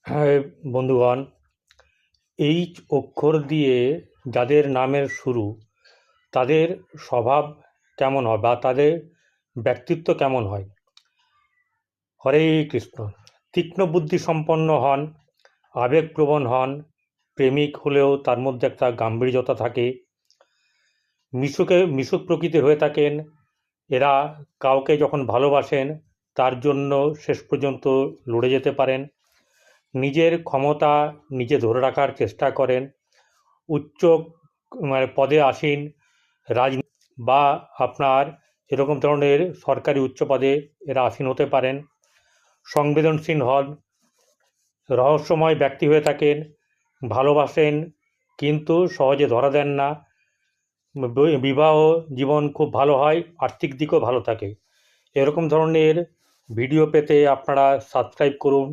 হ্যাঁ বন্ধুগণ, এইচ অক্ষর দিয়ে যাদের নামের শুরু তাদের স্বভাব কেমন হয় বা তাদের ব্যক্তিত্ব কেমন হয়? হরে কৃষ্ণ। তীক্ষ্ণ বুদ্ধি সম্পন্ন হন, আবেগপ্রবণ হন, প্রেমিক হলেও তার মধ্যে একটা গাম্ভীর্যতা থাকে, মিশুক প্রকৃতির হয়ে থাকেন। এরা কাউকে যখন ভালোবাসেন তার জন্য শেষ পর্যন্ত লড়ে যেতে পারেন, নিজের ক্ষমতা নিজে ধরে রাখার চেষ্টা করেন, উচ্চ পদে আসীন বা আপনার এরকম ধরনের সরকারি উচ্চ পদে এরা আসীন হতে পারেন। সংবেদনশীল হন, রহস্যময় ব্যক্তি হয়ে থাকেন, ভালোবাসেন কিন্তু সহজে ধরা দেন না, বিবাহ জীবন খুব ভালো হয়, আর্থিক দিকও ভালো থাকে। এরকম ধরনের ভিডিও পেতে আপনারা সাবস্ক্রাইব করুন।